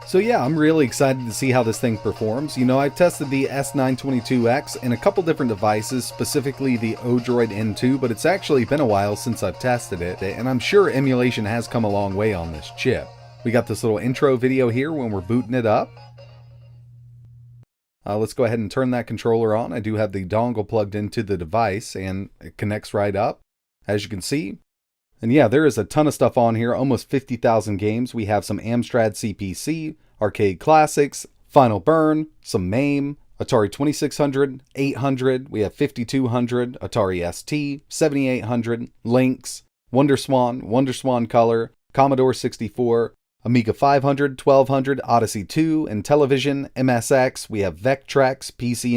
So yeah, I'm really excited to see how this thing performs. You know, I've tested the S922X in a couple different devices, specifically the Odroid N2, but it's actually been a while since I've tested it, and I'm sure emulation has come a long way on this chip. We got this little intro video here when we're booting it up. Let's go ahead and turn that controller on. I do have the dongle plugged into the device, and it connects right up, as you can see. And yeah, there is a ton of stuff on here, almost 50,000 games. We have some Amstrad CPC, Arcade Classics, Final Burn, some MAME, Atari 2600, 800, we have 5200, Atari ST, 7800, Lynx, WonderSwan Color, Commodore 64, Amiga 500, 1200, Odyssey 2, and Intellivision, MSX. We have Vectrex, PC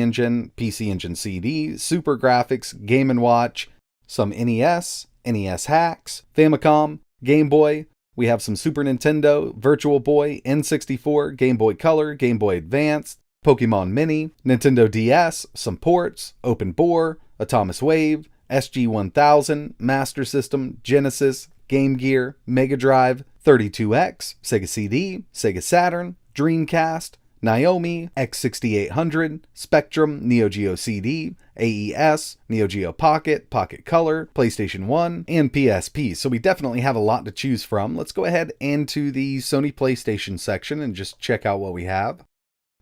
Engine CD, Super Graphics, Game & Watch, some NES, NES Hacks, Famicom, Game Boy. We have some Super Nintendo, Virtual Boy, N64, Game Boy Color, Game Boy Advance, Pokemon Mini, Nintendo DS, some ports, Open Bore, Atomic Wave, SG-1000, Master System, Genesis, Game Gear, Mega Drive, 32X, Sega CD, Sega Saturn, Dreamcast, Naomi, X6800, Spectrum, Neo Geo CD, AES, Neo Geo Pocket, Pocket Color, PlayStation 1, and PSP. So we definitely have a lot to choose from. Let's go ahead into the Sony PlayStation section and just check out what we have.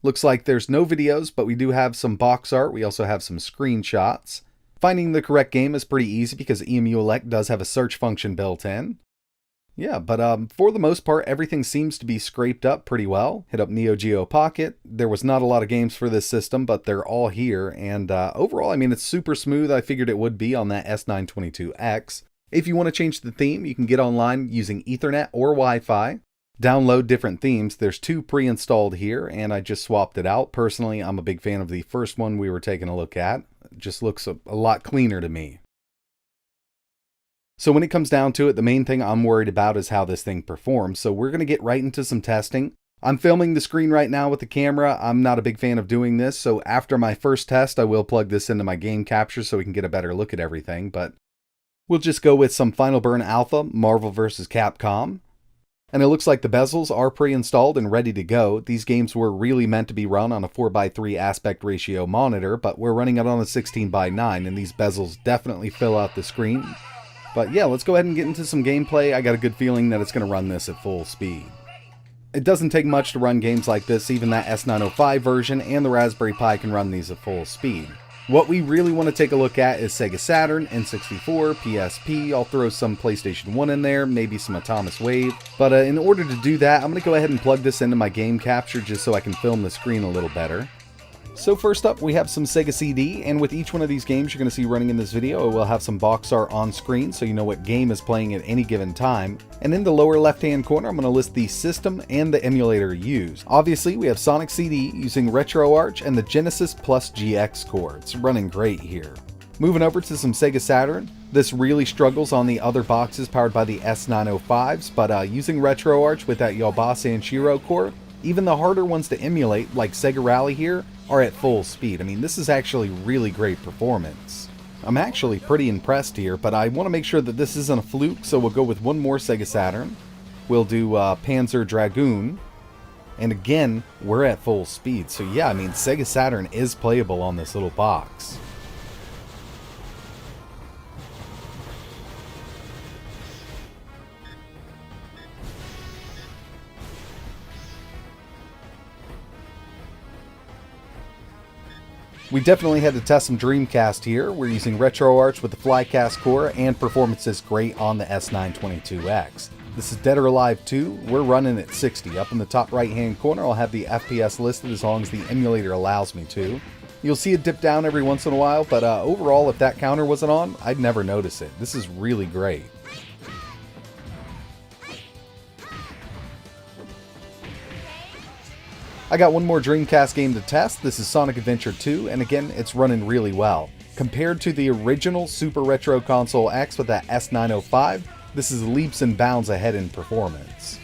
Looks like there's no videos, but we do have some box art. We also have some screenshots. Finding the correct game is pretty easy because EmuElect does have a search function built in. Yeah, but for the most part, everything seems to be scraped up pretty well. Hit up Neo Geo Pocket. There was not a lot of games for this system, but they're all here. And overall, I mean, it's super smooth. I figured it would be on that S922X. If you want to change the theme, you can get online using Ethernet or Wi-Fi. Download different themes. There's 2 pre-installed here, and I just swapped it out. Personally, I'm a big fan of the first one we were taking a look at. It just looks a lot cleaner to me. So when it comes down to it, the main thing I'm worried about is how this thing performs. So we're going to get right into some testing. I'm filming the screen right now with the camera. I'm not a big fan of doing this. So after my first test, I will plug this into my game capture so we can get a better look at everything. But we'll just go with some Final Burn Alpha, Marvel vs. Capcom. And it looks like the bezels are pre-installed and ready to go. These games were really meant to be run on a 4:3 aspect ratio monitor, but we're running it on a 16:9, and these bezels definitely fill out the screen. But yeah, let's go ahead and get into some gameplay. I got a good feeling that it's going to run this at full speed. It doesn't take much to run games like this. Even that S905 version and the Raspberry Pi can run these at full speed. What we really want to take a look at is Sega Saturn, N64, PSP. I'll throw some PlayStation 1 in there, maybe some Atomic Wave. But in order to do that, I'm going to go ahead and plug this into my game capture just so I can film the screen a little better. So first up, we have some Sega CD, and with each one of these games you're going to see running in this video, we'll have some box art on screen so you know what game is playing at any given time. And in the lower left-hand corner, I'm going to list the system and the emulator used. Obviously, we have Sonic CD using RetroArch and the Genesis Plus GX core. It's running great here. Moving over to some Sega Saturn, this really struggles on the other boxes powered by the S905s, but using RetroArch with that Yobase and Shiro core, even the harder ones to emulate, like Sega Rally here, are at full speed. I mean, this is actually really great performance. I'm actually pretty impressed here, but I want to make sure that this isn't a fluke, so we'll go with one more Sega Saturn. We'll do Panzer Dragoon, and again, we're at full speed. So yeah, I mean, Sega Saturn is playable on this little box. We definitely had to test some Dreamcast here. We're using RetroArch with the Flycast core, and performance is great on the S922X. This is Dead or Alive 2. We're running at 60. Up in the top right hand corner, I'll have the FPS listed as long as the emulator allows me to. You'll see it dip down every once in a while, but overall, if that counter wasn't on, I'd never notice it. This is really great. I got one more Dreamcast game to test. This is Sonic Adventure 2, and again, it's running really well. Compared to the original Super Retro Console X with that S905, this is leaps and bounds ahead in performance.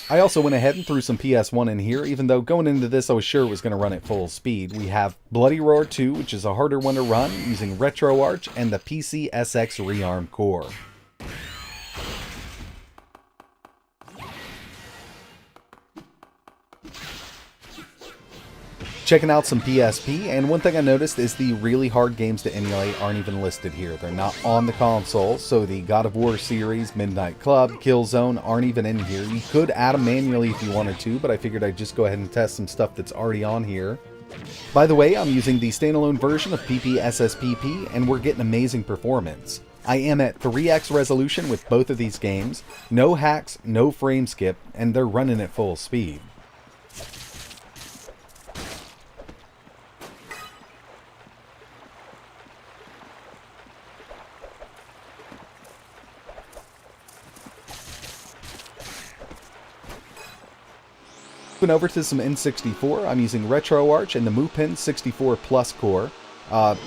I also went ahead and threw some PS1 in here, even though going into this I was sure it was going to run at full speed. We have Bloody Roar 2, which is a harder one to run, using RetroArch and the PC-SX rearm core. Checking out some PSP, and one thing I noticed is the really hard games to emulate aren't even listed here. They're not on the console, so the God of War series, Midnight Club, Killzone aren't even in here. You could add them manually if you wanted to, but I figured I'd just go ahead and test some stuff that's already on here. By the way, I'm using the standalone version of PP-SSPP, and we're getting amazing performance. I am at 3x resolution with both of these games, no hacks, no frame skip, and they're running at full speed. Moving over to some N64, I'm using RetroArch and the MuPin 64 Plus core.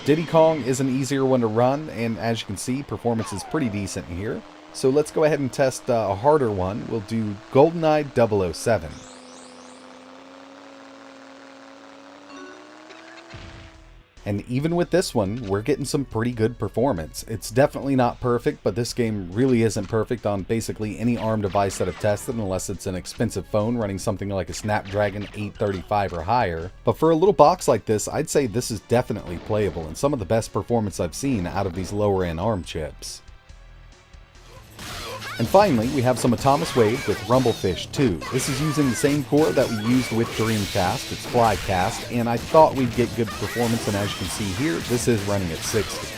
Diddy Kong is an easier one to run, and as you can see, performance is pretty decent here. So let's go ahead and test a harder one. We'll do Goldeneye 007. And even with this one, we're getting some pretty good performance. It's definitely not perfect, but this game really isn't perfect on basically any ARM device that I've tested, unless it's an expensive phone running something like a Snapdragon 835 or higher. But for a little box like this, I'd say this is definitely playable, and some of the best performance I've seen out of these lower-end ARM chips. And finally, we have some Atomic Wave with Rumblefish 2. This is using the same core that we used with Dreamcast. It's FlyCast, and I thought we'd get good performance, and as you can see here, this is running at 60.